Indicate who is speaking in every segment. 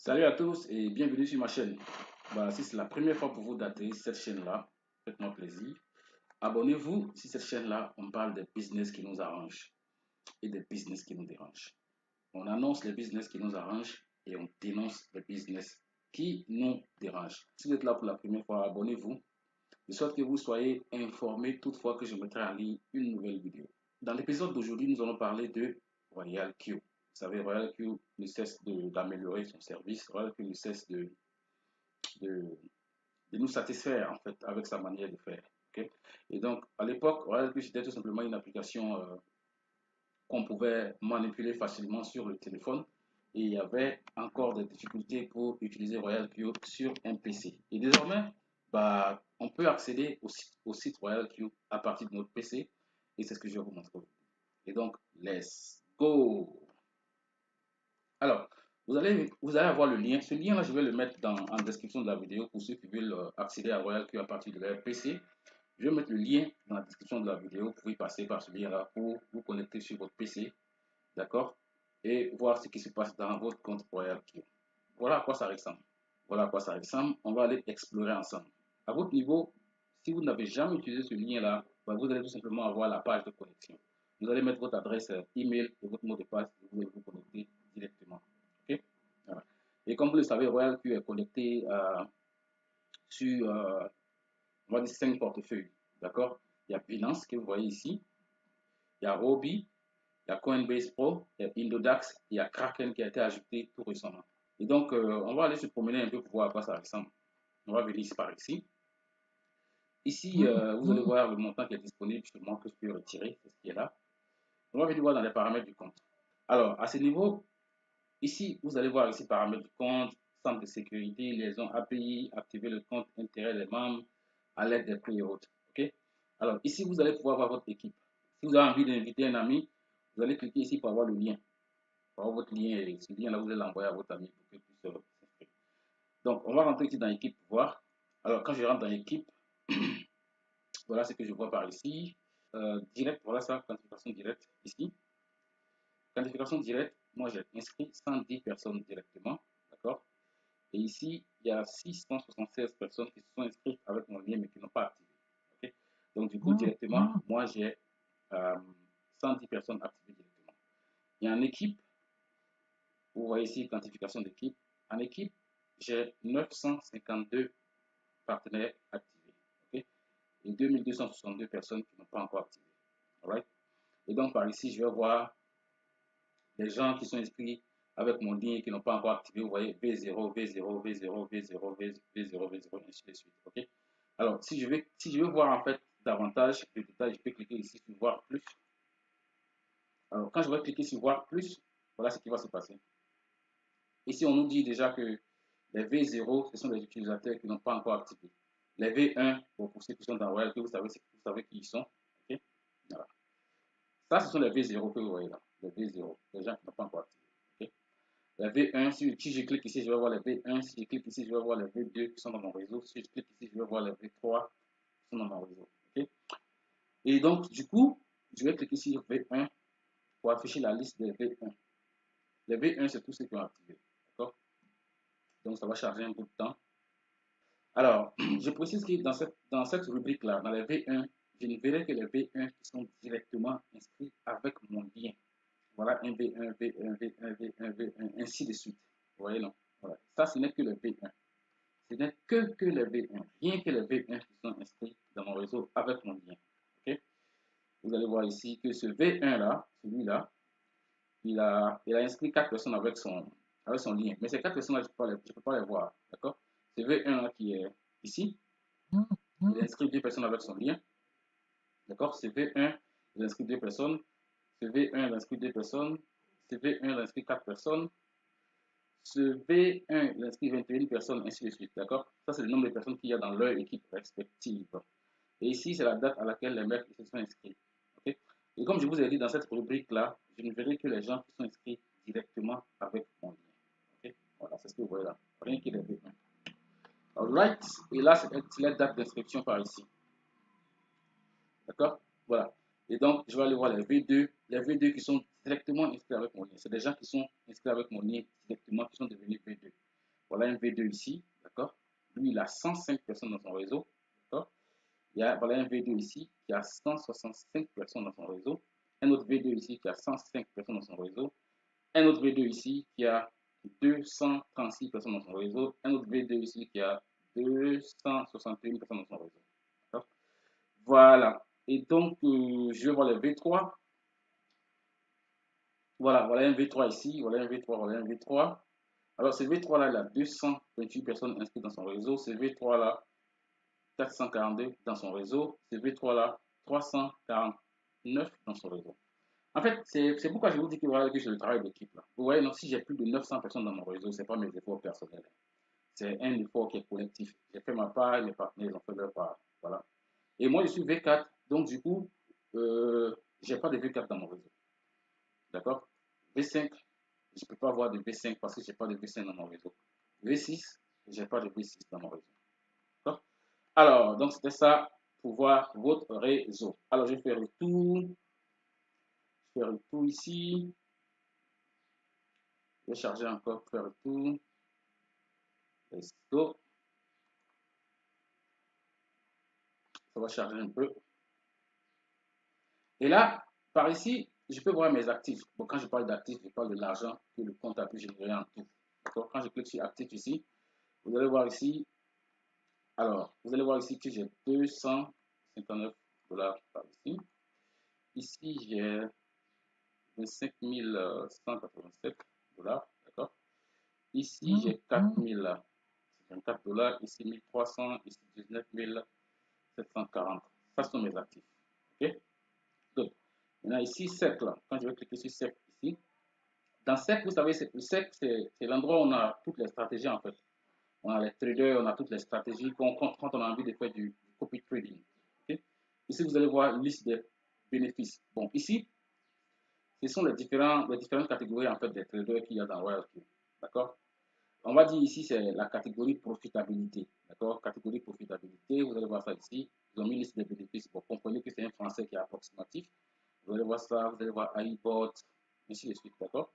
Speaker 1: Salut à tous et bienvenue sur ma chaîne. Si c'est la première fois pour vous d'atterrir cette chaîne-là, faites-moi plaisir. Abonnez-vous. Si cette chaîne-là, on parle des business qui nous arrangent et des business qui nous dérangent. On annonce les business qui nous arrangent et on dénonce les business qui nous dérangent. Si vous êtes là pour la première fois, abonnez-vous. Je souhaite que vous soyez informés toutefois que je mettrai en ligne une nouvelle vidéo. Dans l'épisode d'aujourd'hui, nous allons parler de Royal Q. Vous savez, Royal Q ne cesse d'améliorer son service. Royal Q ne cesse de, de nous satisfaire en fait avec sa manière de faire. Okay? Et donc, à l'époque, Royal Q, c'était tout simplement une application qu'on pouvait manipuler facilement sur le téléphone. Et il y avait encore des difficultés pour utiliser Royal Q sur un PC. Et désormais, on peut accéder au site Royal Q à partir de notre PC. Et c'est ce que je vais vous montrer. Et donc, let's go! Alors, vous allez avoir le lien. Ce lien-là, je vais le mettre en description de la vidéo pour ceux qui veulent accéder à Royal Q à partir de leur PC. Je vais mettre le lien dans la description de la vidéo. Vous pouvez passer par ce lien-là pour vous connecter sur votre PC. D'accord? Et voir ce qui se passe dans votre compte Royal Q. Voilà à quoi ça ressemble. Voilà à quoi ça ressemble. On va aller explorer ensemble. À votre niveau, si vous n'avez jamais utilisé ce lien-là, vous allez tout simplement avoir la page de connexion. Vous allez mettre votre adresse email et votre mot de passe et vous allez vous connecter directement. Okay? Voilà. Et comme vous le savez, Royal Q est connecté sur on va dire 5 portefeuilles. D'accord? Il y a Binance que vous voyez ici, il y a Robi, il y a Coinbase Pro, il y a Indodax, il y a Kraken qui a été ajouté tout récemment. Et donc, on va aller se promener un peu pour voir à quoi ça ressemble. On va venir par ici. Ici, vous allez voir le montant qui est disponible, justement, que je peux retirer, c'est ce qui est là. On va venir voir dans les paramètres du compte. Alors, à ce niveau, ici, vous allez voir ici paramètres du compte, centre de sécurité, liaison API, activer le compte, intérêt des membres, à l'aide des prix et autres. OK? Alors, ici, vous allez pouvoir voir votre équipe. Si vous avez envie d'inviter un ami, vous allez cliquer ici pour avoir le lien. Pour avoir votre lien, et ce lien-là, vous allez l'envoyer à votre ami pour qu'il puisse s'inscrire. Donc, on va rentrer ici dans l'équipe pour voir. Alors, quand je rentre dans l'équipe, voilà ce que je vois par ici. Direct, voilà ça, quantification directe ici. Quantification directe, moi j'ai inscrit 110 personnes directement, d'accord? Et ici, il y a 676 personnes qui se sont inscrites avec mon lien mais qui n'ont pas activé. Okay? Donc du coup, directement, moi j'ai 110 personnes activées directement. Et en équipe, vous voyez ici, quantification d'équipe. En équipe, j'ai 952 partenaires activés. Okay? Et 2262 personnes qui n'ont pas encore activé. Alright? Et donc par ici, je vais voir les gens qui sont inscrits avec mon lien qui n'ont pas encore activé. Vous voyez V0, V0, V0, V0, V0, V0, ainsi de suite. OK? Alors, si je veux voir en fait davantage de détails, je peux cliquer ici sur voir plus. Alors, quand je vais cliquer sur voir plus, voilà ce qui va se passer. Ici, on nous dit déjà que les V0, ce sont les utilisateurs qui n'ont pas encore activé. Les V1, bon, pour ceux qui sont dans Royal, vous savez qui ils sont. Okay? Voilà. Ça, ce sont les V0 que vous voyez là. Les V0, les gens qui n'ont pas encore activé. Okay? La V1, si je clique ici, je vais voir les V1. Si je clique ici, je vais voir les V2 qui sont dans mon réseau. Si je clique ici, je vais voir les V3 qui sont dans mon réseau. Okay? Et donc, du coup, je vais cliquer sur V1 pour afficher la liste des V1. Les V1, c'est tous ceux qui ont activé. D'accord? Donc, ça va charger un peu de temps. Alors, je précise que dans cette rubrique-là, dans les V1, je ne verrai que les V1 qui sont directement inscrits avec mon lien. Voilà un V1, V1, V1, V1, V1, ainsi de suite. Vous voyez, non? Voilà. Ça, ce n'est que le V1. Ce n'est que les V1, rien que les V1 qui sont inscrits dans mon réseau avec mon lien. Okay? Vous allez voir ici que ce V1-là, celui-là, il a inscrit 4 personnes avec son lien. Mais ces 4 personnes-là, je ne peux pas les voir. D'accord? Ce V1-là qui est ici, il a inscrit 2 personnes avec son lien. D'accord? Ce V1, il a inscrit 2 personnes. Ce V1, il a inscrit 2 personnes. Ce V1, il a inscrit 4 personnes. Ce V1, il inscrit 21 personnes, ainsi de suite. D'accord? Ça, c'est le nombre de personnes qu'il y a dans leur équipe respective. Et ici, c'est la date à laquelle les mecs se sont inscrits. Okay? Et comme je vous ai dit, dans cette rubrique-là, je ne verrai que les gens qui sont inscrits directement avec mon lien. Okay? Voilà, c'est ce que vous voyez là. Rien que les V1. Alright. Et là, c'est la date d'inscription par ici. D'accord? Voilà. Et donc, je vais aller voir les V2 qui sont directement inscrits avec mon lien. C'est des gens qui sont inscrits avec mon lien directement, qui sont devenus V2. voilà un V2 ici, d'accord? Lui, il a 105 personnes dans son réseau, d'accord? Voilà un V2 ici qui a 165 personnes dans son réseau. Un autre V2 ici qui a 105 personnes dans son réseau. Un autre V2 ici qui a 236 personnes dans son réseau. Un autre V2 ici qui a 261 personnes dans son réseau. Voilà. Et donc, je vais voir le V3. Voilà, voilà un V3 ici. Voilà un V3, voilà un V3. Alors, ce V3-là, il a 228 personnes inscrites dans son réseau. Ce V3-là, 442 dans son réseau. Ce V3-là, 349 dans son réseau. En fait, c'est pourquoi je vous dis que, voilà, que c'est le travail d'équipe. Vous voyez, non, si j'ai plus de 900 personnes dans mon réseau, ce n'est pas mes efforts personnels. C'est un effort qui est collectif. J'ai fait ma part, mes partenaires ont fait leur part. Voilà. Et moi, je suis V4, donc du coup, je n'ai pas de V4 dans mon réseau. D'accord? V5, je ne peux pas avoir de V5 parce que je n'ai pas de V5 dans mon réseau. V6, je n'ai pas de V6 dans mon réseau. D'accord? Alors, donc c'était ça pour voir votre réseau. Alors, je vais faire le tour. Je vais faire le tour ici. Je vais charger encore pour faire le tour. Let's go. Ça va charger un peu. Et là, par ici, je peux voir mes actifs. Bon, quand je parle d'actifs, je parle de l'argent que le compte a pu générer en tout. Quand je clique sur actifs ici, vous allez voir ici, alors, vous allez voir ici que j'ai 259 dollars par ici. Ici, j'ai 25 187 dollars, d'accord? Ici, j'ai 4054 dollars, ici 1300, ici 19 740. Ça sont mes actifs, ok? Donc, maintenant ici, cercle, quand je vais cliquer sur cercle ici, dans cercle, vous savez, le cercle, c'est l'endroit où on a toutes les stratégies en fait. On a les traders, on a toutes les stratégies quand on a envie de faire du copy trading. Okay? Ici, vous allez voir liste des bénéfices. Bon, ici, ce sont les différentes catégories en fait des traders qu'il y a dans RoyalQ. D'accord? On va dire ici, c'est la catégorie profitabilité. D'accord? Catégorie profitabilité, vous allez voir ça ici. Ils ont mis liste des bénéfices. Bon, comprenez que c'est un français qui est approximatif. Vous allez voir ça, vous allez voir iBot, ainsi de suite. D'accord?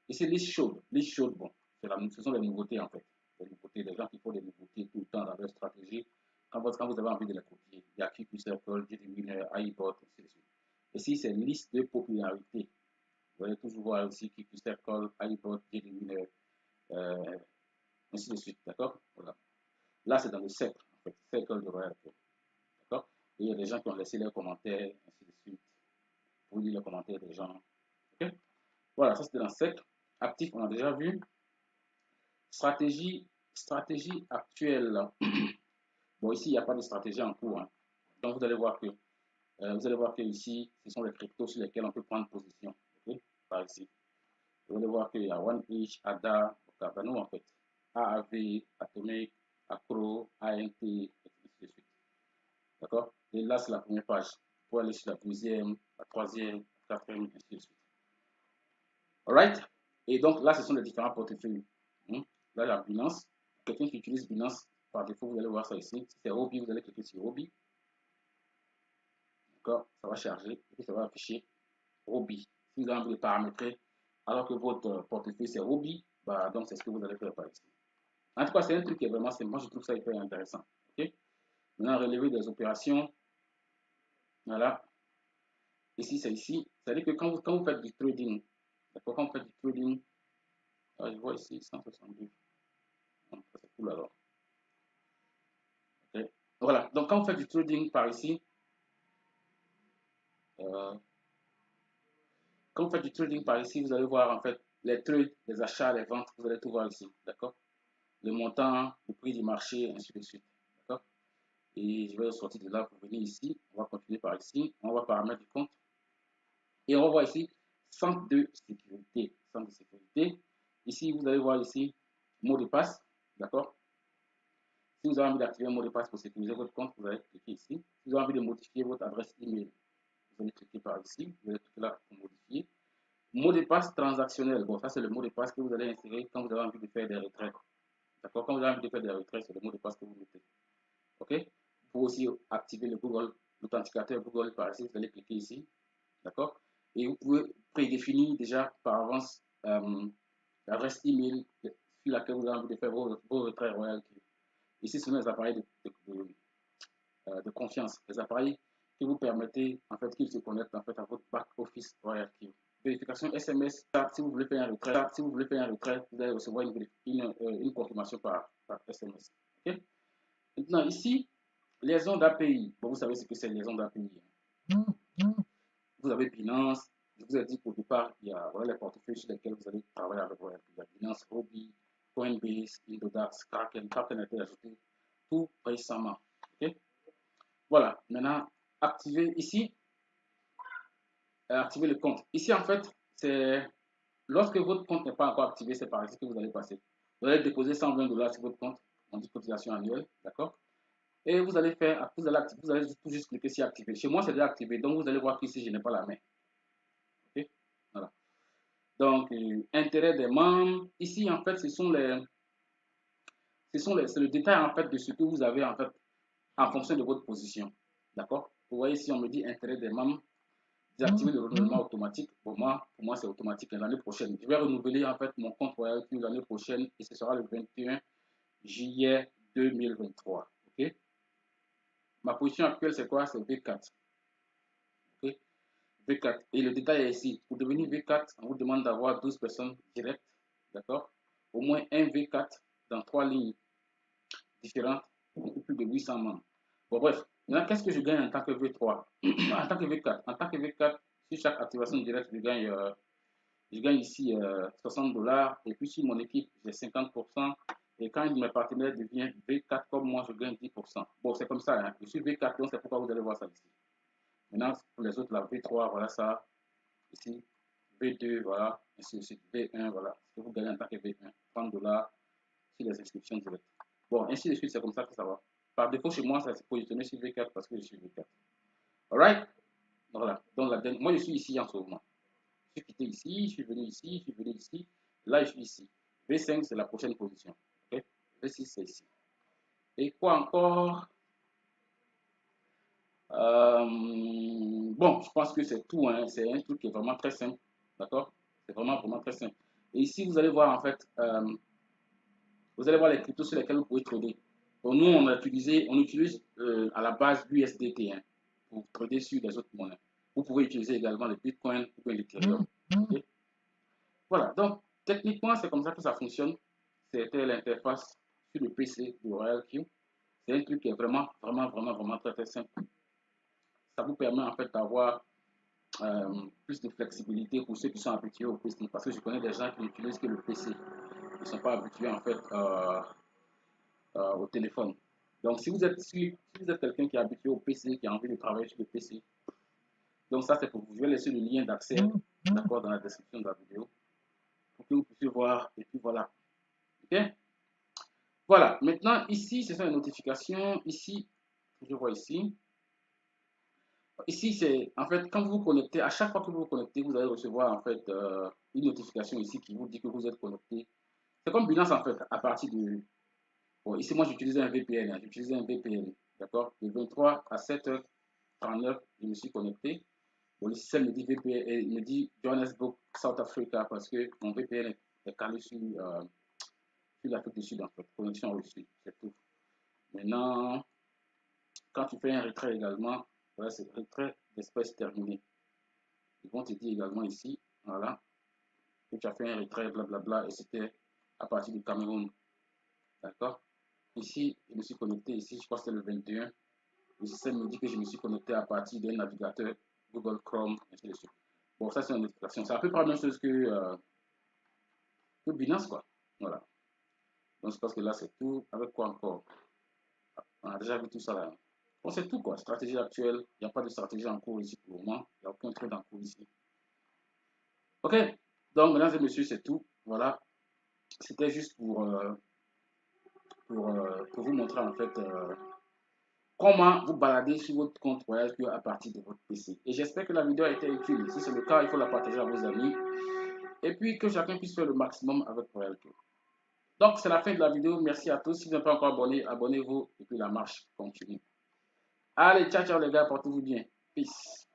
Speaker 1: Ici, list showed. List showed, bon, ce sont les nouveautés en fait. Les nouveautés, les gens qui font des nouveautés tout le temps dans leur stratégie. Quand vous avez envie de les copier, il y a QQ Circle, JD Winner, iBot, ainsi de suite. Ici, c'est liste de popularité. Vous allez toujours voir aussi QQ Circle, iBot, JD Winner, ainsi de suite. D'accord? Voilà. Là, c'est dans le cercle, en fait, cercle de royauté. D'accord? Et il y a des gens qui ont laissé leurs commentaires, ainsi de suite. Vous lire les commentaires des gens. Ok? Voilà, ça c'était dans cercle. Actif, on a déjà vu. Stratégie actuelle. Bon, ici, il n'y a pas de stratégie en cours. Hein. Donc, vous allez voir que ici, ce sont les cryptos sur lesquels on peut prendre position. Okay? Par ici. Vous allez voir qu'il y a OneInch, ADA, Cardano en fait. AAV, Atomic, Acro, ANT, et ainsi de suite. D'accord? Et là, c'est la première page. Pour aller sur la deuxième, la troisième, la quatrième, et ainsi de suite. Alright? Et donc, là, ce sont les différents portefeuilles. Là, la Binance. Quelqu'un qui utilise Binance, par défaut, vous allez voir ça ici. Si c'est Hobby, vous allez cliquer sur Hobby. D'accord? Ça va charger. Et puis, ça va afficher Hobby. Si vous avez envie de paramétrer, alors que votre portefeuille, c'est Hobby, bah, donc c'est ce que vous allez faire par ici. En tout cas, c'est un truc qui est vraiment simple. Moi, je trouve ça hyper intéressant. OK? Maintenant, relever des opérations. Voilà. Ici, c'est ici. C'est-à-dire que quand vous faites du trading, d'accord? Quand vous faites du trading, je vois ici 162. C'est cool alors. Okay. Voilà, donc quand vous faites du trading par ici, quand vous faites du trading par ici, vous allez voir en fait les trades, les achats, les ventes, vous allez tout voir ici, d'accord? Le montant, le prix du marché, ainsi de suite, d'accord? Et je vais sortir de là pour venir ici, on va continuer par ici, on va paramètres du compte, et on va voir ici, centre de sécurité, centre de sécurité. Ici, vous allez voir ici, mot de passe, d'accord? Si vous avez envie d'activer un mot de passe pour sécuriser votre compte, vous allez cliquer ici. Si vous avez envie de modifier votre adresse email, vous allez cliquer par ici, vous allez cliquer là pour modifier. Mot de passe transactionnel, bon, ça c'est le mot de passe que vous allez insérer quand vous avez envie de faire des retraits. D'accord? Quand vous avez envie de faire des retraits, c'est le mot de passe que vous mettez. OK? Pour aussi activer le Google, l'authentificateur Google par ici, vous allez cliquer ici. D'accord? Et vous pouvez prédéfinir déjà par avance l'adresse email sur laquelle vous avez envie de faire vos retraits Royal Q. Ici, ce sont les appareils de confiance, les appareils qui vous permettent, en fait, qu'ils se connectent en fait à votre back office Royal Q. Vérification SMS, si vous voulez faire un retrait, vous allez recevoir une confirmation par SMS. Okay? Maintenant, ici, liaison d'API. Bon, vous savez ce que c'est liaison d'API. Vous avez Binance. Je vous ai dit qu'au départ, il y a voilà, les portefeuilles sur lesquels vous allez travailler avec Royal Q. Il y a Binance, Huobi, Coinbase, Indodax, Kraken a été ajouté tout récemment. Okay? Voilà, maintenant, activez ici, activez le compte. Ici, en fait, c'est lorsque votre compte n'est pas encore activé, c'est par ici que vous allez passer. Vous allez déposer 120 $ sur votre compte, on dit cotisation annuelle, d'accord? Et vous allez faire, vous allez tout juste cliquer sur activer. Chez moi, c'est déjà activé, donc vous allez voir qu'ici, je n'ai pas la main. Ok? Voilà. Donc, intérêt des membres. Ici, en fait, c'est le détail en fait de ce que vous avez en fait en fonction de votre position. D'accord? Vous voyez ici, on me dit intérêt des membres. Désactiver le renouvellement automatique. Pour moi c'est automatique. L'année prochaine, je vais renouveler en fait mon compte Royal Q l'année prochaine et ce sera le 21 juillet 2023. Ok? Ma position actuelle, c'est quoi? C'est V4. Ok? V4. Et le détail est ici. Pour devenir V4, on vous demande d'avoir 12 personnes directes. D'accord? Au moins un V4 dans 3 lignes différentes ou plus de 800 membres. Bon, bref. Maintenant, qu'est-ce que je gagne en tant que V3? En tant que V4. En tant que V4, sur chaque activation directe, je gagne ici 60 $ et puis sur mon équipe, j'ai 50%. Et quand mes partenaires deviennent V4 comme moi, je gagne 10%. Bon, c'est comme ça. Hein. Je suis V4, donc c'est pourquoi vous allez voir ça ici. Maintenant, pour les autres, la V3, voilà ça. Ici, V2, voilà. Ainsi de suite. V1, voilà. Ce que vous gagnez en tant que V1, 30 $ sur les inscriptions directes. Bon, ainsi de suite, c'est comme ça que ça va. Par défaut, chez moi, ça s'est positionné sur V4 parce que je suis V4. Alright? Voilà. Donc, moi, je suis ici en ce moment. Je suis quitté ici, je suis venu ici, je suis venu ici. Là, je suis ici. V5, c'est la prochaine position. Okay? V6, c'est ici. Et quoi encore? Bon, je pense que c'est tout. Hein. C'est un truc qui est vraiment très simple. D'accord? C'est vraiment, vraiment très simple. Et ici, vous allez voir, en fait, vous allez voir les cryptos sur lesquels vous pouvez trader. Donc, nous, on utilise à la base l'USDT hein, pour trader sur les autres monnaies. Vous pouvez utiliser également le Bitcoin ou l'Ethereum. Okay? Voilà, donc techniquement, c'est comme ça que ça fonctionne. C'était l'interface sur le PC de Royal Q. C'est un truc qui est vraiment, vraiment, vraiment, vraiment très, très simple. Ça vous permet en fait d'avoir plus de flexibilité pour ceux qui sont habitués au PC. Parce que je connais des gens qui n'utilisent que le PC. Ils ne sont pas habitués en fait au téléphone. Donc si vous êtes quelqu'un qui est habitué au PC, qui a envie de travailler sur le PC, donc ça c'est pour vous. Je vais laisser le lien d'accès d'accord dans la description de la vidéo pour que vous puissiez voir. Et puis voilà. Ok? Voilà. Maintenant ici, ce sont les notifications. Ici, je vois ici. Ici, c'est en fait quand vous vous connectez, à chaque fois que vous vous connectez, vous allez recevoir en fait une notification ici qui vous dit que vous êtes connecté. C'est comme Binance en fait, à partir de. Bon, ici, moi j'utilisais un VPN. Hein, j'utilisais un VPN. D'accord? De 23 à 7h39, je me suis connecté. Bon, le système me dit VPN, il me dit Johannesburg, South Africa, parce que mon VPN est calé sur l'Afrique du Sud en fait. Connexion reçue, c'est tout. Maintenant, quand tu fais un retrait également, voilà, c'est retrait d'espèces terminé. Ils vont te dire également ici, voilà, que tu as fait un retrait, blablabla, et c'était à partir du Cameroun. D'accord? Ici, je me suis connecté, ici, je crois que c'est le 21. Le système me dit que je me suis connecté à partir d'un navigateur Google Chrome, ainsi de suite. Bon, ça, c'est une notification. C'est à peu près la même chose que Binance, quoi. Voilà. Donc, je pense que là, c'est tout. Avec quoi encore? On a déjà vu tout ça là. Bon, c'est tout, quoi. Stratégie actuelle. Il n'y a pas de stratégie en cours ici pour le moment. Il n'y a aucun trade en cours ici. Ok? Donc, mesdames et messieurs, c'est tout. Voilà. C'était juste pour vous montrer en fait comment vous balader sur votre compte Royal Q à partir de votre PC. Et j'espère que la vidéo a été utile. Si c'est le cas, il faut la partager à vos amis. Et puis que chacun puisse faire le maximum avec Royal Q. Donc, c'est la fin de la vidéo. Merci à tous. Si vous n'êtes pas encore abonné, abonnez-vous. Et puis la marche continue. Allez, ciao, ciao les gars. Portez-vous bien. Peace.